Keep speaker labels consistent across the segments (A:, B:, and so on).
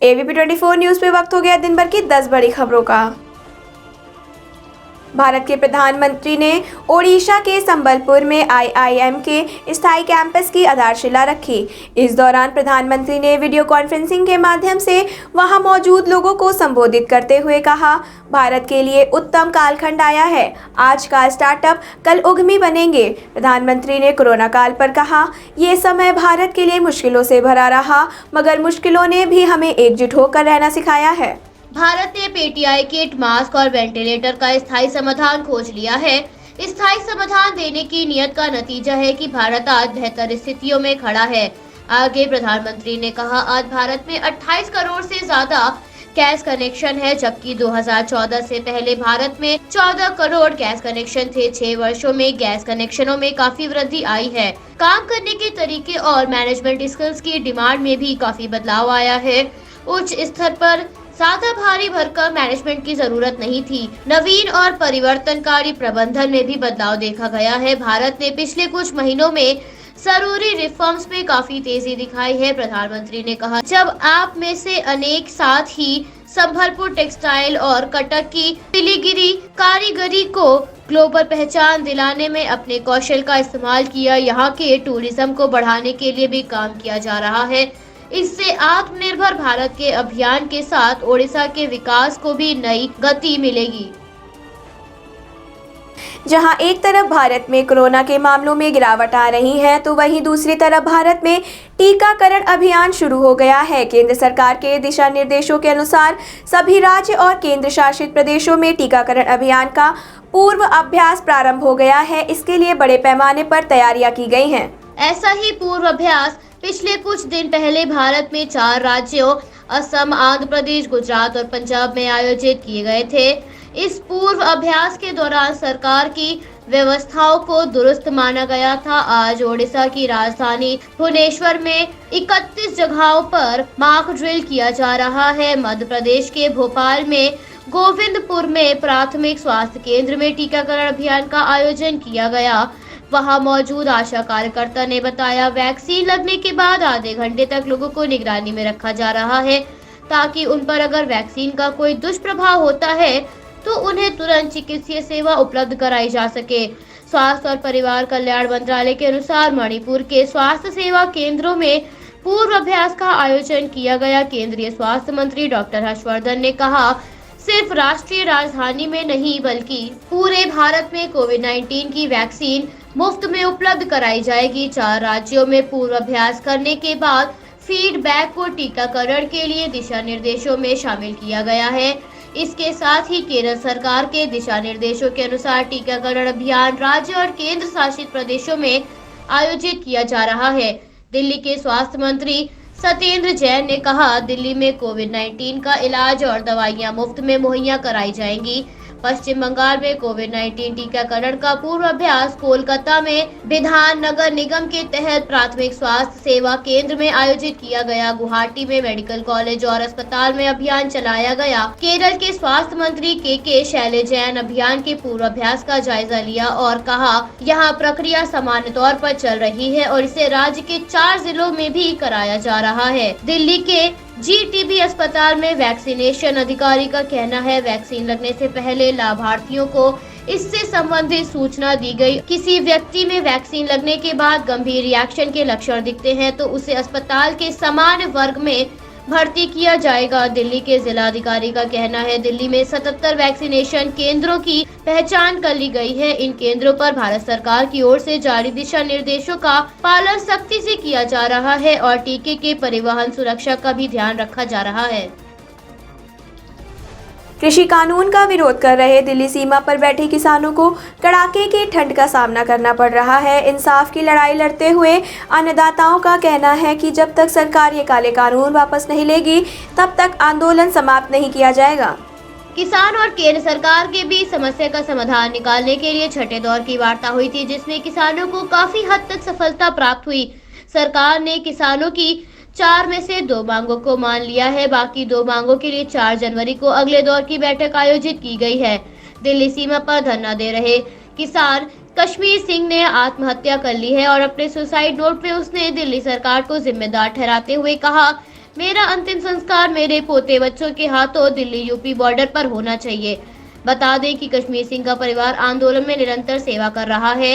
A: ABP 24 news पे वक्त हो गया दिन भर की 10 बड़ी खबरों का। भारत के प्रधानमंत्री ने ओडिशा के संबलपुर में IIM के स्थायी कैंपस की आधारशिला रखी। इस दौरान प्रधानमंत्री ने वीडियो कॉन्फ्रेंसिंग के माध्यम से वहां मौजूद लोगों को संबोधित करते हुए कहा, भारत के लिए उत्तम कालखंड आया है। आज का स्टार्टअप कल उद्यमी बनेंगे। प्रधानमंत्री ने कोरोना काल पर कहा, ये समय भारत के लिए मुश्किलों से भरा रहा, मगर मुश्किलों ने भी हमें एकजुट होकर रहना सिखाया है।
B: भारत ने PTI किट, मास्क और वेंटिलेटर का स्थायी समाधान खोज लिया है। स्थायी समाधान देने की नीयत का नतीजा है कि भारत आज बेहतर स्थितियों में खड़ा है। आगे प्रधानमंत्री ने कहा, आज भारत में 28 करोड़ से ज्यादा गैस कनेक्शन है, जबकि 2014 से पहले भारत में 14 करोड़ गैस कनेक्शन थे। 6 वर्षों में गैस कनेक्शनों में काफी वृद्धि आई है। काम करने के तरीके और मैनेजमेंट स्किल्स की डिमांड में भी काफी बदलाव आया है। उच्च स्तर पर ज्यादा भारी भरकम मैनेजमेंट की जरूरत नहीं थी। नवीन और परिवर्तनकारी प्रबंधन में भी बदलाव देखा गया है। भारत ने पिछले कुछ महीनों में जरूरी रिफॉर्म्स में काफी तेजी दिखाई है। प्रधानमंत्री ने कहा, जब आप में से अनेक साथ ही संबलपुर टेक्सटाइल और कटक की पीलीगिरी कारीगरी को ग्लोबल पहचान दिलाने में अपने कौशल का इस्तेमाल किया। यहाँ के टूरिज्म को बढ़ाने के लिए भी काम किया जा रहा है। इससे आत्मनिर्भर भारत के अभियान के साथ ओडिशा के विकास को भी नई गति मिलेगी।
A: जहां एक तरफ भारत में कोरोना के मामलों में गिरावट आ रही है, तो वहीं दूसरी तरफ भारत में टीकाकरण अभियान शुरू हो गया है। केंद्र सरकार के दिशा निर्देशों के अनुसार सभी राज्य और केंद्र शासित प्रदेशों में टीकाकरण अभियान का पूर्व अभ्यास प्रारंभ हो गया है। इसके लिए बड़े पैमाने पर तैयारियां की गई हैं।
B: ऐसा ही पूर्व अभ्यास पिछले कुछ दिन पहले भारत में 4 राज्यों असम, आंध्र प्रदेश, गुजरात और पंजाब में आयोजित किए गए थे। इस पूर्व अभ्यास के दौरान सरकार की व्यवस्थाओं को दुरुस्त माना गया था। आज ओडिशा की राजधानी भुवनेश्वर में 31 जगहों पर मॉक ड्रिल किया जा रहा है। मध्य प्रदेश के भोपाल में गोविंदपुर में प्राथमिक स्वास्थ्य केंद्र में टीकाकरण अभियान का आयोजन किया गया। वहां मौजूद आशा कार्यकर्ता ने बताया, वैक्सीन लगने के बाद आधे घंटे तक लोगों को निगरानी में रखा जा रहा है, ताकि उन पर अगर वैक्सीन का कोई दुष्प्रभाव होता है तो उन्हें तुरंत चिकित्सीय सेवा उपलब्ध कराई जा सके। स्वास्थ्य और परिवार कल्याण मंत्रालय के अनुसार मणिपुर के स्वास्थ्य सेवा केंद्रों में पूर्व अभ्यास का आयोजन किया गया। केंद्रीय स्वास्थ्य मंत्री डॉक्टर हर्षवर्धन ने कहा, सिर्फ राष्ट्रीय राजधानी में नहीं बल्कि पूरे भारत में कोविड-19 की वैक्सीन मुफ्त में उपलब्ध कराई जाएगी। 4 राज्यों में पूर्व अभ्यास करने के बाद फीडबैक को टीकाकरण के लिए दिशा निर्देशों में शामिल किया गया है। इसके साथ ही केंद्र सरकार के दिशा निर्देशों के अनुसार टीकाकरण अभियान राज्य और केंद्र शासित प्रदेशों में आयोजित किया जा रहा है। दिल्ली के स्वास्थ्य मंत्री सत्येंद्र जैन ने कहा, दिल्ली में कोविड-19 का इलाज और दवाइयां मुफ्त में मुहैया कराई जाएंगी। पश्चिम बंगाल में कोविड-19 टीकाकरण का पूर्वाभ्यास कोलकाता में विधान नगर निगम के तहत प्राथमिक स्वास्थ्य सेवा केंद्र में आयोजित किया गया। गुवाहाटी में मेडिकल कॉलेज और अस्पताल में अभियान चलाया गया। केरल के स्वास्थ्य मंत्री के शैलजैन अभियान के पूर्वाभ्यास का जायजा लिया और कहा, यहाँ प्रक्रिया सामान्य तौर पर चल रही है और इसे राज्य के 4 जिलों में भी कराया जा रहा है। दिल्ली के GTB अस्पताल में वैक्सीनेशन अधिकारी का कहना है, वैक्सीन लगने से पहले लाभार्थियों को इससे संबंधित सूचना दी गई। किसी व्यक्ति में वैक्सीन लगने के बाद गंभीर रिएक्शन के लक्षण दिखते हैं तो उसे अस्पताल के सामान्य वर्ग में भर्ती किया जाएगा। दिल्ली के जिलाधिकारी का कहना है, दिल्ली में 77 वैक्सीनेशन केंद्रों की पहचान कर ली गई है। इन केंद्रों पर भारत सरकार की ओर से जारी दिशा निर्देशों का पालन सख्ती से किया जा रहा है और टीके के परिवहन सुरक्षा का भी ध्यान रखा जा रहा है।
A: कृषि कानून का विरोध कर रहे दिल्ली सीमा पर बैठे किसानों को कड़ाके की ठंड का सामना करना पड़ रहा है। इंसाफ की लड़ाई लड़ते हुए अन्नदाताओं का कहना है कि जब तक सरकार ये काले कानून वापस नहीं लेगी, तब तक आंदोलन समाप्त नहीं किया जाएगा।
B: किसान और केंद्र सरकार के बीच समस्या का समाधान निकालने के लिए छठे दौर की वार्ता हुई थी, जिसमें किसानों को काफी हद तक सफलता प्राप्त हुई। सरकार ने किसानों की 4 में से 2 मांगों को मान लिया है। बाकी 2 मांगों के लिए 4 जनवरी को अगले दौर की बैठक आयोजित की गई है। दिल्ली सीमा पर धरना दे रहे किसान कश्मीर सिंह ने आत्महत्या कर ली है और अपने सुसाइड नोट पे उसने दिल्ली सरकार को जिम्मेदार ठहराते हुए कहा, मेरा अंतिम संस्कार मेरे पोते बच्चों के हाथों दिल्ली यूपी बॉर्डर पर होना चाहिए। बता दें कि कश्मीर सिंह का परिवार आंदोलन में निरंतर सेवा कर रहा है।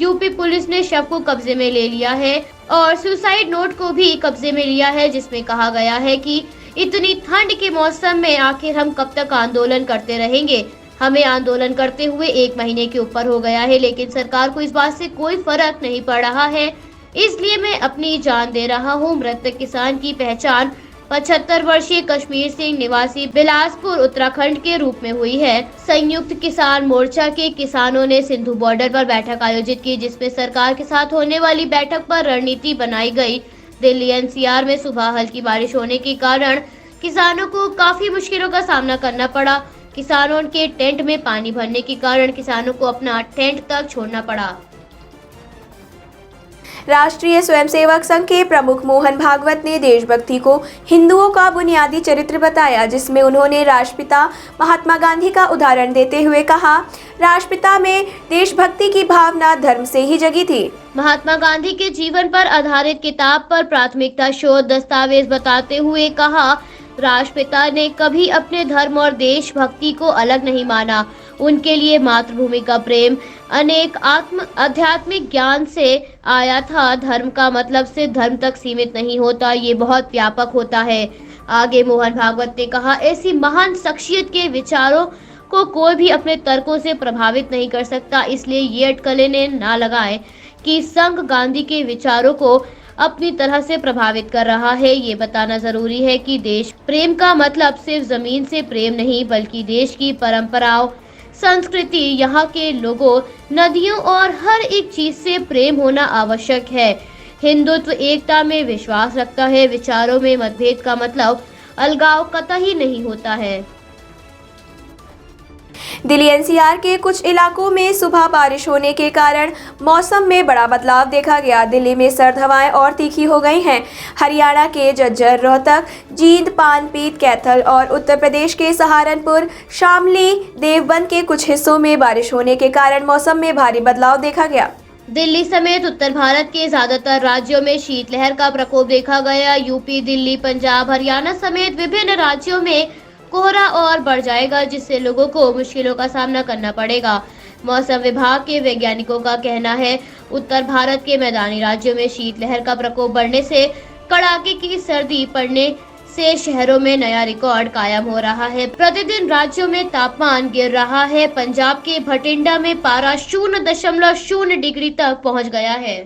B: यूपी पुलिस ने शव को कब्जे में ले लिया है और सुसाइड नोट को भी कब्जे में लिया है, जिसमें कहा गया है कि इतनी ठंड के मौसम में आखिर हम कब तक आंदोलन करते रहेंगे। हमें आंदोलन करते हुए 1 महीने के ऊपर हो गया है, लेकिन सरकार को इस बात से कोई फर्क नहीं पड़ रहा है, इसलिए मैं अपनी जान दे रहा हूँ। मृतक किसान की पहचान 75 वर्षीय कश्मीर सिंह निवासी बिलासपुर उत्तराखंड के रूप में हुई है। संयुक्त किसान मोर्चा के किसानों ने सिंधु बॉर्डर पर बैठक आयोजित की, जिसमें सरकार के साथ होने वाली बैठक पर रणनीति बनाई गई। दिल्ली एनसीआर में सुबह हल्की बारिश होने के कारण किसानों को काफी मुश्किलों का सामना करना पड़ा। किसानों के टेंट में पानी भरने के कारण किसानों को अपना टेंट तक छोड़ना पड़ा।
A: राष्ट्रीय स्वयंसेवक संघ के प्रमुख मोहन भागवत ने देशभक्ति को हिंदुओं का बुनियादी चरित्र बताया, जिसमें उन्होंने राष्ट्रपिता महात्मा गांधी का उदाहरण देते हुए कहा, राष्ट्रपिता में देशभक्ति की भावना धर्म से ही जगी थी।
B: महात्मा गांधी के जीवन पर आधारित किताब पर प्राथमिकता शोध दस्तावेज बताते हुए कहा, राष्ट्रपिता ने कभी अपने धर्म और देशभक्ति को अलग नहीं माना। उनके लिए मातृभूमि का प्रेम अनेक आध्यात्मिक ज्ञान से आया था। धर्म का मतलब सिर्फ धर्म तक सीमित नहीं होता, ये बहुत व्यापक होता है। आगे मोहन भागवत ने कहा, ऐसी महान शख्सियत के विचारों को कोई भी अपने तर्कों से प्रभावित नहीं कर सकता, इसलिए ये अटकलें ना लगाएं कि संघ गांधी के विचारों को अपनी तरह से प्रभावित कर रहा है। ये बताना जरूरी है कि देश प्रेम का मतलब सिर्फ जमीन से प्रेम नहीं, बल्कि देश की परंपराओं, संस्कृति, यहाँ के लोगों, नदियों और हर एक चीज से प्रेम होना आवश्यक है। हिंदुत्व एकता में विश्वास रखता है। विचारों में मतभेद का मतलब अलगाव कतई नहीं होता है।
A: दिल्ली एनसीआर के कुछ इलाकों में सुबह बारिश होने के कारण मौसम में बड़ा बदलाव देखा गया। दिल्ली में सर्द हवाएं और तीखी हो गई हैं। हरियाणा के झज्जर, रोहतक, जींद, पानपीत, कैथल और उत्तर प्रदेश के सहारनपुर, शामली, देवबंद के कुछ हिस्सों में बारिश होने के कारण मौसम में भारी बदलाव देखा गया।
B: दिल्ली समेत उत्तर भारत के ज्यादातर राज्यों में शीतलहर का प्रकोप देखा गया। यूपी, दिल्ली, पंजाब, हरियाणा समेत विभिन्न राज्यों में कोहरा और बढ़ जाएगा, जिससे लोगों को मुश्किलों का सामना करना पड़ेगा। मौसम विभाग के वैज्ञानिकों का कहना है, उत्तर भारत के मैदानी राज्यों में शीतलहर का प्रकोप बढ़ने से कड़ाके की सर्दी पड़ने से शहरों में नया रिकॉर्ड कायम हो रहा है। प्रतिदिन राज्यों में तापमान गिर रहा है। पंजाब के भटिंडा में पारा 0.0 डिग्री तक पहुंच गया है।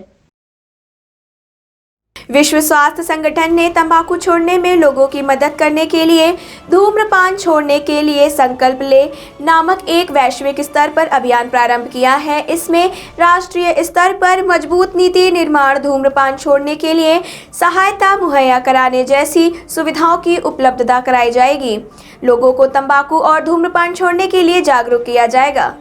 A: विश्व स्वास्थ्य संगठन ने तंबाकू छोड़ने में लोगों की मदद करने के लिए धूम्रपान छोड़ने के लिए संकल्प ले नामक एक वैश्विक स्तर पर अभियान प्रारंभ किया है। इसमें राष्ट्रीय स्तर पर मजबूत नीति निर्माण, धूम्रपान छोड़ने के लिए सहायता मुहैया कराने जैसी सुविधाओं की उपलब्धता कराई जाएगी। लोगों को तंबाकू और धूम्रपान छोड़ने के लिए जागरूक किया जाएगा।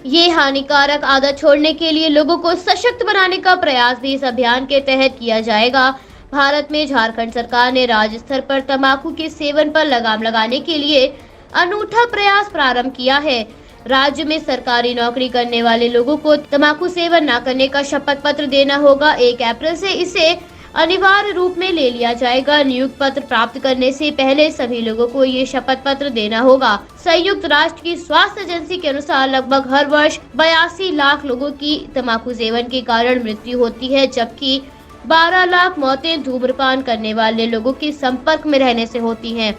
B: ये हानिकारक आदत छोड़ने के लिए लोगों को सशक्त बनाने का प्रयास भी इस अभियान के तहत किया जाएगा। भारत में झारखंड सरकार ने राज्य स्तर पर तंबाकू के सेवन पर लगाम लगाने के लिए अनूठा प्रयास प्रारंभ किया है। राज्य में सरकारी नौकरी करने वाले लोगों को तंबाकू सेवन न करने का शपथ पत्र देना होगा। 1 अप्रैल से इसे अनिवार्य रूप में ले लिया जाएगा। नियुक्ति पत्र प्राप्त करने से पहले सभी लोगों को ये शपथ पत्र देना होगा। संयुक्त राष्ट्र की स्वास्थ्य एजेंसी के अनुसार लगभग हर वर्ष 82 लाख लोगों की तंबाकू सेवन के कारण मृत्यु होती है, जबकि 12 लाख मौतें धूम्रपान करने वाले लोगों के संपर्क में रहने से होती हैं।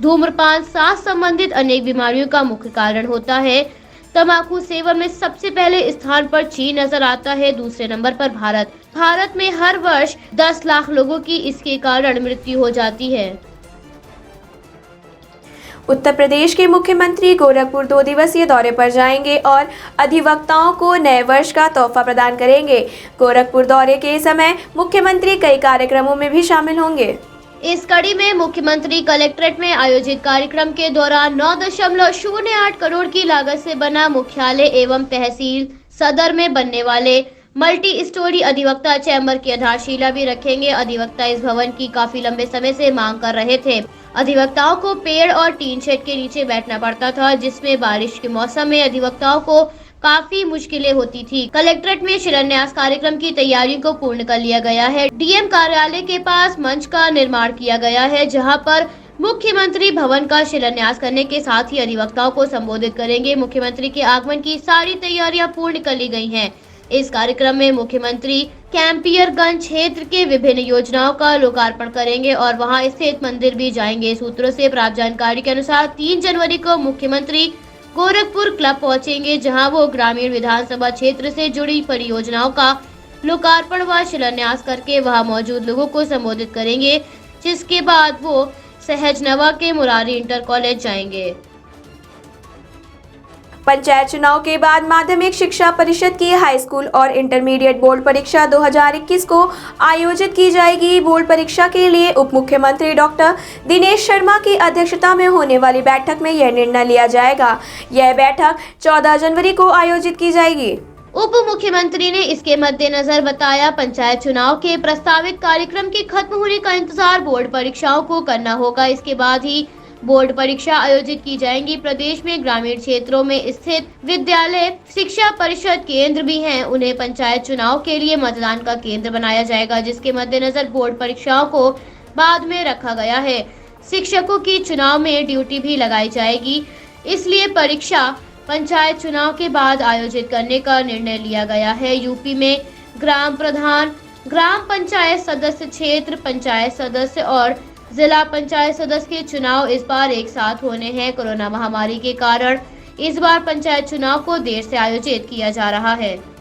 B: धूम्रपान सांस संबंधित अनेक बीमारियों का मुख्य कारण होता है। तंबाकू सेवन में सबसे पहले स्थान पर चीन नजर आता है, दूसरे नंबर पर भारत। भारत में हर वर्ष 10 लाख लोगों की इसके कारण मृत्यु हो जाती है।
A: उत्तर प्रदेश के मुख्यमंत्री गोरखपुर 2 दिवसीय दौरे पर जाएंगे और अधिवक्ताओं को नए वर्ष का तोहफा प्रदान करेंगे। गोरखपुर दौरे के समय मुख्यमंत्री कई कार्यक्रमों में भी शामिल होंगे।
B: इस कड़ी में मुख्यमंत्री कलेक्ट्रेट में आयोजित कार्यक्रम के दौरान 9.08 करोड़ की लागत से बना मुख्यालय एवं तहसील सदर में बनने वाले मल्टी स्टोरी अधिवक्ता चैम्बर की आधारशिला भी रखेंगे। अधिवक्ता इस भवन की काफी लंबे समय से मांग कर रहे थे। अधिवक्ताओं को पेड़ और टीन शेड के नीचे बैठना पड़ता था, जिसमें बारिश के मौसम में अधिवक्ताओं को काफी मुश्किलें होती थी। कलेक्ट्रेट में शिलान्यास कार्यक्रम की तैयारियों को पूर्ण कर लिया गया है। डीएम कार्यालय के पास मंच का निर्माण किया गया है, जहां पर मुख्यमंत्री भवन का शिलान्यास करने के साथ ही अधिवक्ताओं को संबोधित करेंगे। मुख्यमंत्री के आगमन की सारी तैयारियां पूर्ण कर ली गई हैं। इस कार्यक्रम में मुख्यमंत्री कैंपियरगंज क्षेत्र के विभिन्न योजनाओं का लोकार्पण करेंगे और वहां स्थित मंदिर भी जाएंगे। सूत्रों से प्राप्त जानकारी के अनुसार 3 जनवरी को मुख्यमंत्री गोरखपुर क्लब पहुंचेंगे, जहां वो ग्रामीण विधानसभा क्षेत्र से जुड़ी परियोजनाओं का लोकार्पण व शिलान्यास करके वहां मौजूद लोगों को संबोधित करेंगे, जिसके बाद वो सहजनवा के मुरारी इंटर कॉलेज जाएंगे।
A: पंचायत चुनाव के बाद माध्यमिक शिक्षा परिषद की हाई स्कूल और इंटरमीडिएट बोर्ड परीक्षा 2021 को आयोजित की जाएगी। बोर्ड परीक्षा के लिए उप मुख्यमंत्री डॉक्टर दिनेश शर्मा की अध्यक्षता में होने वाली बैठक में यह निर्णय लिया जाएगा। यह बैठक 14 जनवरी को आयोजित की जाएगी।
B: उप मुख्यमंत्री ने इसके मद्देनजर बताया, पंचायत चुनाव के प्रस्तावित कार्यक्रम के खत्म होने का इंतजार बोर्ड परीक्षाओं को करना होगा। इसके बाद ही बोर्ड परीक्षा आयोजित की जाएंगी। प्रदेश में ग्रामीण क्षेत्रों में स्थित विद्यालय शिक्षा परिषद केंद्र भी हैं, उन्हें पंचायत चुनाव के लिए मतदान का केंद्र बनाया जाएगा, जिसके मद्देनजर बोर्ड परीक्षाओं को बाद में रखा गया है। शिक्षकों की चुनाव में ड्यूटी भी लगाई जाएगी, इसलिए परीक्षा पंचायत चुनाव के बाद आयोजित करने का निर्णय लिया गया है। यूपी में ग्राम प्रधान, ग्राम पंचायत सदस्य, क्षेत्र पंचायत सदस्य और जिला पंचायत सदस्य के चुनाव इस बार एक साथ होने हैं। कोरोना महामारी के कारण इस बार पंचायत चुनाव को देर से आयोजित किया जा रहा है।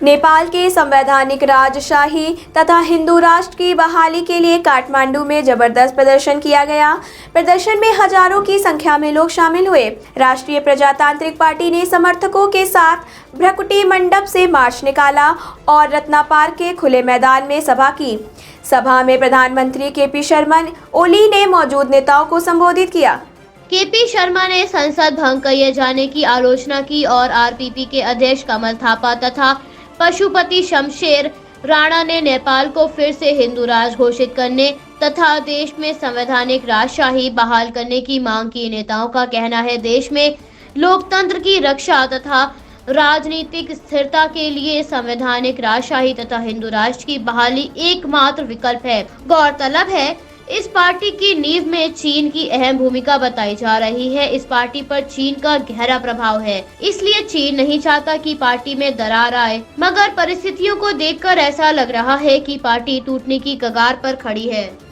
A: नेपाल के संवैधानिक राजशाही तथा हिंदू राष्ट्र की बहाली के लिए काठमांडू में जबरदस्त प्रदर्शन किया गया। प्रदर्शन में हजारों की संख्या में लोग शामिल हुए। राष्ट्रीय प्रजातांत्रिक पार्टी ने समर्थकों के साथ भ्रकुटी मंडप से मार्च निकाला और रत्ना पार्क के खुले मैदान में सभा की। सभा में प्रधानमंत्री केपी शर्मा ओली ने मौजूद नेताओं को संबोधित किया।
B: केपी शर्मा ने संसद भंग किए जाने की आलोचना की और आरपीपी के अध्यक्ष कमल थापा तथा पशुपति शमशेर राणा ने नेपाल को फिर से हिंदू राष्ट्र घोषित करने तथा देश में संवैधानिक राजशाही बहाल करने की मांग की। नेताओं का कहना है, देश में लोकतंत्र की रक्षा तथा राजनीतिक स्थिरता के लिए संवैधानिक राजशाही तथा हिंदू राष्ट्र की बहाली एकमात्र विकल्प है। गौरतलब है, इस पार्टी की नींव में चीन की अहम भूमिका बताई जा रही है। इस पार्टी पर चीन का गहरा प्रभाव है, इसलिए चीन नहीं चाहता कि पार्टी में दरार आए, मगर परिस्थितियों को देखकर ऐसा लग रहा है कि पार्टी टूटने की कगार पर खड़ी है।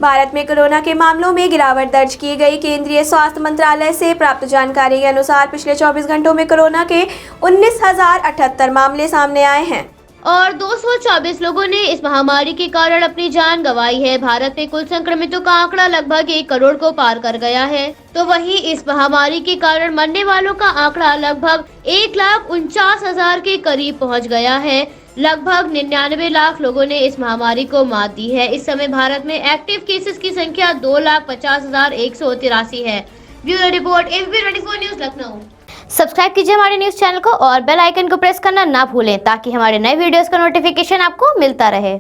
A: भारत में कोरोना के मामलों में गिरावट दर्ज की गई। केंद्रीय स्वास्थ्य मंत्रालय से प्राप्त जानकारी के अनुसार पिछले 24 घंटों में कोरोना के 19,078 मामले सामने आए हैं
B: और 224 लोगों ने इस महामारी के कारण अपनी जान गंवाई है। भारत में कुल संक्रमितों का आंकड़ा लगभग 1 करोड़ को पार कर गया है, तो वहीं इस महामारी के कारण मरने वालों का आंकड़ा लगभग 1,49,000 के करीब पहुंच गया है। लगभग 99 लाख लोगों ने इस महामारी को मात दी है। इस समय भारत में एक्टिव केसेस की संख्या 2,50,183 है। Bureau report ABP24 news Lucknow.
C: Subscribe कीजिए हमारे न्यूज चैनल को और बेल आइकन को प्रेस करना ना भूलें ताकि हमारे नए वीडियोस का नोटिफिकेशन आपको मिलता रहे।